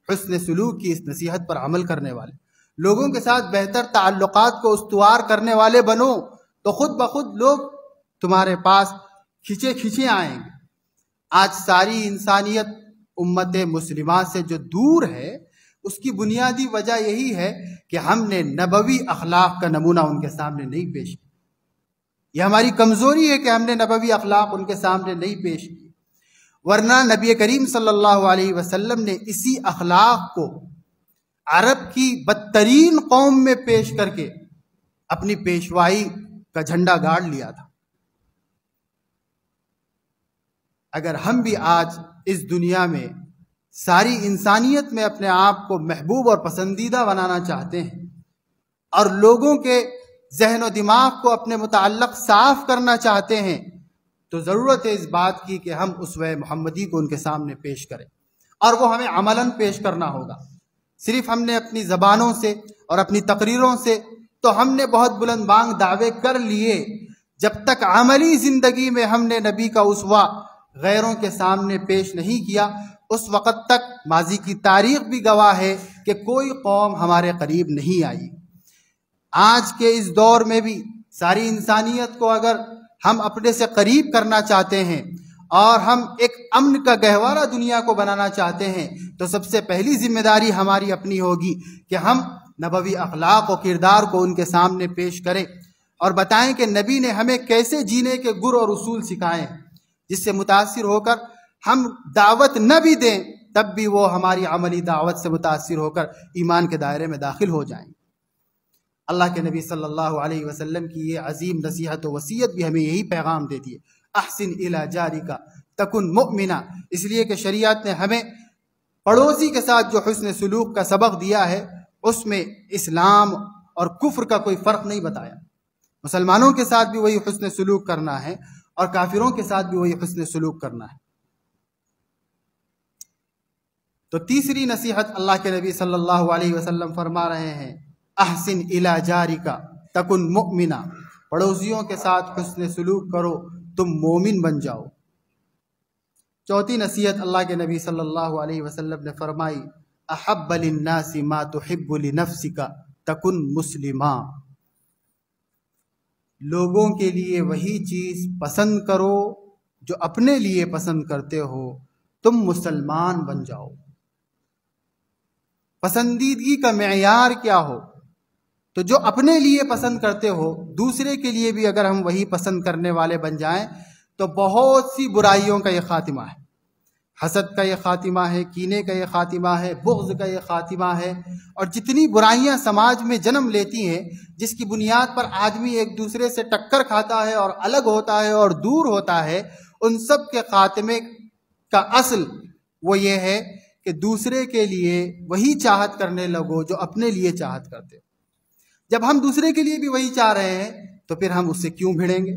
حسن سلوک کی اس نصیحت پر عمل کرنے والے، لوگوں کے ساتھ بہتر تعلقات کو استوار کرنے والے بنو، تو خود بخود لوگ تمہارے پاس کھچے کھچے آئیں گے۔ آج ساری انسانیت امت مسلمہ سے جو دور ہے اس کی بنیادی وجہ یہی ہے کہ ہم نے نبوی اخلاق کا نمونہ ان کے سامنے نہیں پیش کیا۔ یہ ہماری کمزوری ہے کہ ہم نے نبوی اخلاق ان کے سامنے نہیں پیش کی، ورنہ نبی کریم صلی اللہ علیہ وسلم نے اسی اخلاق کو عرب کی بدترین قوم میں پیش کر کے اپنی پیشوائی کا جھنڈا گاڑ لیا تھا۔ اگر ہم بھی آج اس دنیا میں ساری انسانیت میں اپنے آپ کو محبوب اور پسندیدہ بنانا چاہتے ہیں اور لوگوں کے ذہن و دماغ کو اپنے متعلق صاف کرنا چاہتے ہیں تو ضرورت ہے اس بات کی کہ ہم اسوہ محمدی کو ان کے سامنے پیش کریں، اور وہ ہمیں عملاً پیش کرنا ہوگا۔ صرف ہم نے اپنی زبانوں سے اور اپنی تقریروں سے تو ہم نے بہت بلند بانگ دعوے کر لیے، جب تک عملی زندگی میں ہم نے نبی کا اسوہ غیروں کے سامنے پیش نہیں کیا، اس وقت تک ماضی کی تاریخ بھی گواہ ہے کہ کوئی قوم ہمارے قریب نہیں آئی۔ آج کے اس دور میں بھی ساری انسانیت کو اگر ہم اپنے سے قریب کرنا چاہتے ہیں اور ہم ایک امن کا گہوارہ دنیا کو بنانا چاہتے ہیں تو سب سے پہلی ذمہ داری ہماری اپنی ہوگی کہ ہم نبوی اخلاق و کردار کو ان کے سامنے پیش کریں اور بتائیں کہ نبی نے ہمیں کیسے جینے کے گر اور اصول سکھائے، جس سے متاثر ہو کر ہم دعوت نہ بھی دیں تب بھی وہ ہماری عملی دعوت سے متاثر ہو کر ایمان کے دائرے میں داخل ہو جائیں۔ اللہ کے نبی صلی اللہ علیہ وسلم کی یہ عظیم نصیحت و وصیت بھی ہمیں یہی پیغام دیتی ہے، احسن الی جارک تکن مؤمنا، اس لیے کہ شریعت نے ہمیں پڑوسی کے ساتھ جو حسن سلوک کا سبق دیا ہے اس میں اسلام اور کفر کا کوئی فرق نہیں بتایا۔ مسلمانوں کے ساتھ بھی وہی حسن سلوک کرنا ہے اور کافروں کے ساتھ بھی وہی حسن سلوک کرنا ہے۔ تو تیسری نصیحت اللہ کے نبی صلی اللہ علیہ وسلم فرما رہے ہیں، احسن الی جارک تکن مؤمنا، پڑوسیوں کے ساتھ حسن سلوک کرو تم مومن بن جاؤ۔ چوتھی نصیحت اللہ کے نبی صلی اللہ علیہ وسلم نے فرمائی، احب للناس ما تحب لنفسک تکن مسلما، لوگوں کے لیے وہی چیز پسند کرو جو اپنے لیے پسند کرتے ہو، تم مسلمان بن جاؤ۔ پسندیدگی کا معیار کیا ہو؟ تو جو اپنے لیے پسند کرتے ہو دوسرے کے لیے بھی اگر ہم وہی پسند کرنے والے بن جائیں تو بہت سی برائیوں کا یہ خاتمہ ہے۔ حسد کا یہ خاتمہ ہے، کینے کا یہ خاتمہ ہے، بغض کا یہ خاتمہ ہے، اور جتنی برائیاں سماج میں جنم لیتی ہیں جس کی بنیاد پر آدمی ایک دوسرے سے ٹکر کھاتا ہے اور الگ ہوتا ہے اور دور ہوتا ہے، ان سب کے خاتمے کا اصل وہ یہ ہے کہ دوسرے کے لیے وہی چاہت کرنے لگو جو اپنے لیے چاہت کرتے ہو۔ جب ہم دوسرے کے لیے بھی وہی چاہ رہے ہیں تو پھر ہم اس سے کیوں بھیڑیں گے؟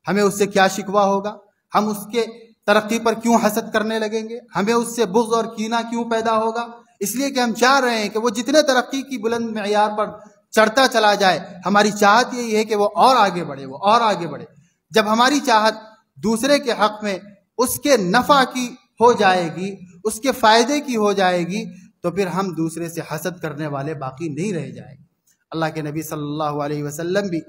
ہمیں اس سے کیا شکوہ ہوگا؟ ہم اس کے ترقی پر کیوں حسد کرنے لگیں گے؟ ہمیں اس سے بغض اور کینہ کیوں پیدا ہوگا؟ اس لیے کہ ہم چاہ رہے ہیں کہ وہ جتنے ترقی کی بلند معیار پر چڑھتا چلا جائے، ہماری چاہت یہی ہے کہ وہ اور آگے بڑھے، وہ اور آگے بڑھے۔ جب ہماری چاہت دوسرے کے حق میں اس کے نفع کی ہو جائے گی، اس کے فائدے کی ہو جائے گی، تو پھر ہم دوسرے سے حسد کرنے والے باقی نہیں رہ جائیں گے۔ اللہ کے نبی صلی اللہ علیہ وسلم بھی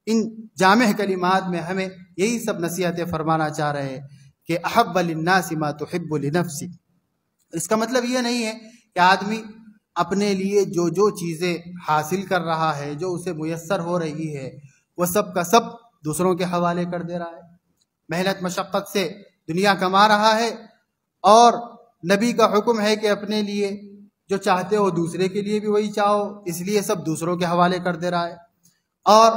ان جامع کلمات میں ہمیں یہی سب نصیحتیں فرمانا چاہ رہے ہیں کہ احب للناس ما تحب لنفسک۔ اس کا مطلب یہ نہیں ہے کہ آدمی اپنے لیے جو چیزیں حاصل کر رہا ہے، جو اسے میسر ہو رہی ہے، وہ سب کا سب دوسروں کے حوالے کر دے رہا ہے، محنت مشقت سے دنیا کما رہا ہے، اور نبی کا حکم ہے کہ اپنے لیے جو چاہتے ہو دوسرے کے لیے بھی وہی چاہو، اس لیے سب دوسروں کے حوالے کر دے رہا ہے، اور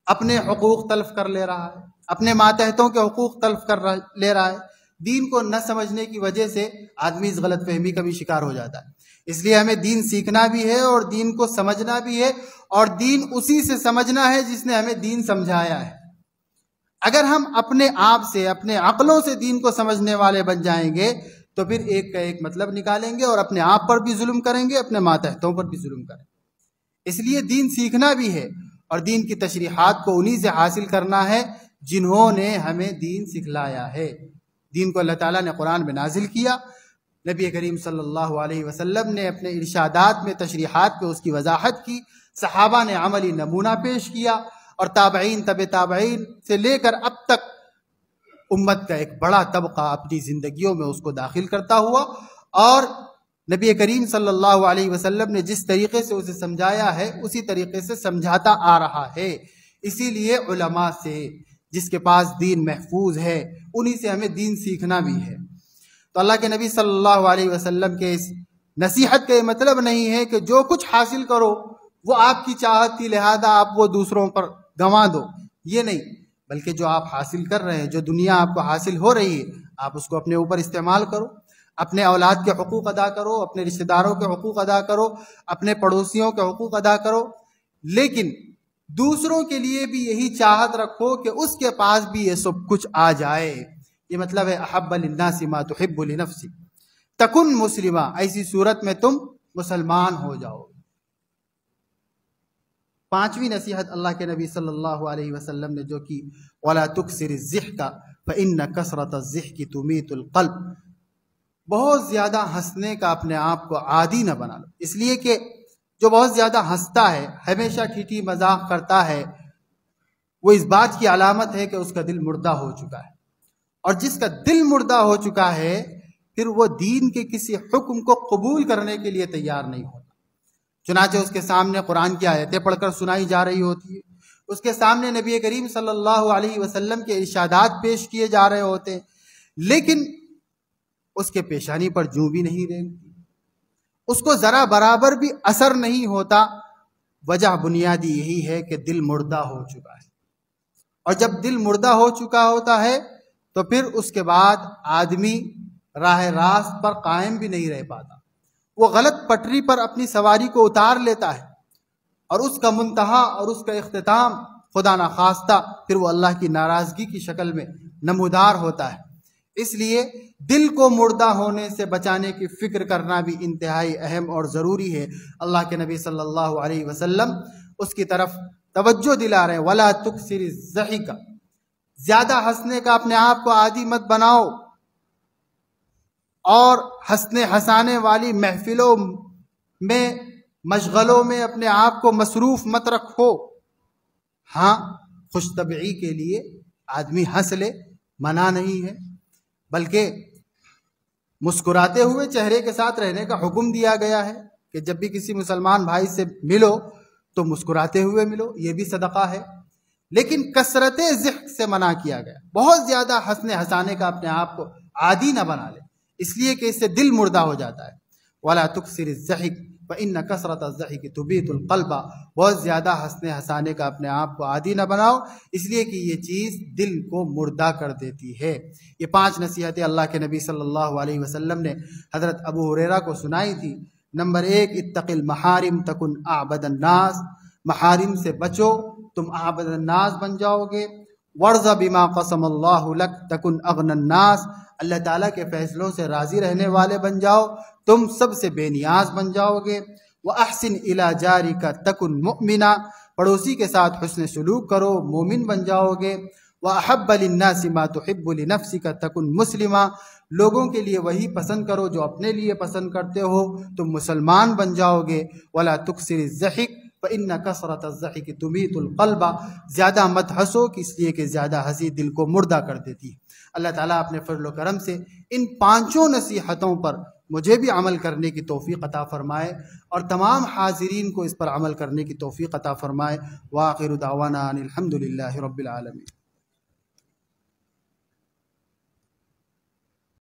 اپنے حقوق تلف کر لے رہا ہے، اپنے ماتحتوں کے حقوق تلف کر لے رہا ہے۔ دین کو نہ سمجھنے کی وجہ سے آدمی اس غلط فہمی کا بھی شکار ہو جاتا ہے۔ اس لیے ہمیں دین سیکھنا بھی ہے اور دین کو سمجھنا بھی ہے، اور دین اسی سے سمجھنا ہے جس نے ہمیں دین سمجھایا ہے۔ اگر ہم اپنے آپ سے، اپنے عقلوں سے دین کو سمجھنے والے بن جائیں گے تو پھر ایک کا ایک مطلب نکالیں گے اور اپنے آپ پر بھی ظلم کریں گے، اپنے ماتحتوں پر بھی ظلم کریں گے۔ اس لیے دین سیکھنا بھی ہے، اور دین کی تشریحات کو انہی سے حاصل کرنا ہے جنہوں نے ہمیں دین سکھلایا ہے۔ دین کو اللہ تعالیٰ نے قرآن میں نازل کیا، نبی کریم صلی اللہ علیہ وسلم نے اپنے ارشادات میں تشریحات پہ اس کی وضاحت کی، صحابہ نے عملی نمونہ پیش کیا، اور تابعین، تبع تابعین سے لے کر اب تک امت کا ایک بڑا طبقہ اپنی زندگیوں میں اس کو داخل کرتا ہوا، اور نبی کریم صلی اللہ علیہ وسلم نے جس طریقے سے اسے سمجھایا ہے اسی طریقے سے سمجھاتا آ رہا ہے۔ اسی لیے علماء سے، جس کے پاس دین محفوظ ہے، انہی سے ہمیں دین سیکھنا بھی ہے۔ تو اللہ کے نبی صلی اللہ علیہ وسلم کے اس نصیحت کا یہ مطلب نہیں ہے کہ جو کچھ حاصل کرو وہ آپ کی چاہت تھی لہذا آپ وہ دوسروں پر گنوا دو، یہ نہیں، بلکہ جو آپ حاصل کر رہے ہیں، جو دنیا آپ کو حاصل ہو رہی ہے، آپ اس کو اپنے اوپر استعمال کرو، اپنے اولاد کے حقوق ادا کرو، اپنے رشتہ داروں کے حقوق ادا کرو، اپنے پڑوسیوں کے حقوق ادا کرو، لیکن دوسروں کے لیے بھی یہی چاہت رکھو کہ اس کے پاس بھی یہ سب کچھ آ جائے۔ یہ مطلب ہے احب للناس ما تحب لنفسک تکن مسلمہ، ایسی صورت میں تم مسلمان ہو جاؤ۔ پانچویں نصیحت اللہ کے نبی صلی اللہ علیہ وسلم نے جو کی، وَلَا تُكْسِرِ الضِّحْكَ فَإِنَّ كَثْرَةَ الضِّحْكِ تُمِيتُ الْقَلْبَ، بہت زیادہ ہنسنے کا اپنے آپ کو عادی نہ بنا لو، اس لیے کہ جو بہت زیادہ ہنستا ہے، ہمیشہ ٹھیٹھی مذاق کرتا ہے، وہ اس بات کی علامت ہے کہ اس کا دل مردہ ہو چکا ہے، اور جس کا دل مردہ ہو چکا ہے پھر وہ دین کے کسی حکم کو قبول کرنے کے لیے تیار نہیں ہوتا۔ چنانچہ اس کے سامنے قرآن کی آیتیں پڑھ کر سنائی جا رہی ہوتی ہے، اس کے سامنے نبی کریم صلی اللہ علیہ وسلم کے ارشادات پیش کیے جا رہے ہوتے ہیں، لیکن اس کے پیشانی پر جوں بھی نہیں رینگتی، اس کو ذرا برابر بھی اثر نہیں ہوتا۔ وجہ بنیادی یہی ہے کہ دل مردہ ہو چکا ہے، اور جب دل مردہ ہو چکا ہوتا ہے تو پھر اس کے بعد آدمی راہ راست پر قائم بھی نہیں رہ پاتا، وہ غلط پٹری پر اپنی سواری کو اتار لیتا ہے، اور اس کا منتہا اور اس کا اختتام خدا نخواستہ پھر وہ اللہ کی ناراضگی کی شکل میں نمودار ہوتا ہے۔ اس لیے دل کو مردہ ہونے سے بچانے کی فکر کرنا بھی انتہائی اہم اور ضروری ہے۔ اللہ کے نبی صلی اللہ علیہ وسلم اس کی طرف توجہ دلا رہے ہیں، وَلَا تُكْثِرِ الضَّحِكَ، زیادہ ہنسنے کا اپنے آپ کو عادی مت بناؤ، اور ہنسنے ہنسانے والی محفلوں میں مشغلوں میں اپنے آپ کو مصروف مت رکھو۔ ہاں، خوش طبعی کے لیے آدمی ہنس لے، منع نہیں ہے، بلکہ مسکراتے ہوئے چہرے کے ساتھ رہنے کا حکم دیا گیا ہے کہ جب بھی کسی مسلمان بھائی سے ملو تو مسکراتے ہوئے ملو، یہ بھی صدقہ ہے۔ لیکن کثرت ضحک سے منع کیا گیا، بہت زیادہ ہنسنے ہنسانے کا اپنے آپ کو عادی نہ بنا لے، اس لیے کہ اس سے دل مردہ ہو جاتا ہے۔ وَلَا تُكْثِرِ الضَّحِكَ فَإِنَّ كَثْرَةَ الضَّحِكِ تُمِيتُ الْقَلْبَ، بہت زیادہ ہنسنے ہنسانے کا اپنے آپ کو عادی نہ بناؤ، اس لیے کہ یہ چیز دل کو مردہ کر دیتی ہے۔ یہ 5 نصیحتیں اللہ کے نبی صلی اللہ علیہ وسلم نے حضرت ابو ہریرہ کو سنائی تھی۔ نمبر 1، اتق المحارم تکن اعبد الناس، محارم سے بچو تم اعبد الناس بن جاؤ گے۔ وَارْضَ بِمَا قَسَمَ اللَّهُ لَكَ تَكُنْ أَغْنَى النَّاسِ، اللہ تعالیٰ کے فیصلوں سے راضی رہنے والے بن جاؤ، تم سب سے بے نیاز بن جاؤ گے۔ وَأَحْسِنْ إِلَى جَارِكَ تَكُنْ مُؤْمِنًا، پڑوسی کے ساتھ حسن سلوک کرو، مومن بن جاؤ گے۔ وَأَحَبَّ لِلنَّاسِ مَا تُحِبُّ لِنَفْسِكَ تَكُنْ مُسْلِمًا، لوگوں کے لیے وہی پسند کرو جو اپنے لیے پسند کرتے ہو، تم مسلمان بن جاؤ گے۔ وَلَا تُكْثِرِ الضَّحِكَ فَإِنَّ كَثْرَةَ الضَّحِكِ تُمِيتُ الْقَلْبَ، زیادہ مت ہنسو اس لیے کہ زیادہ ہنسی دل کو مردہ کر دیتی ہے۔ اللہ تعالیٰ اپنے فضل و کرم سے ان 5 نصیحتوں پر مجھے بھی عمل کرنے کی توفیق عطا فرمائے، اور تمام حاضرین کو اس پر عمل کرنے کی توفیق عطا فرمائے۔ وآخر دعوانا ان الحمد للہ رب العالمین۔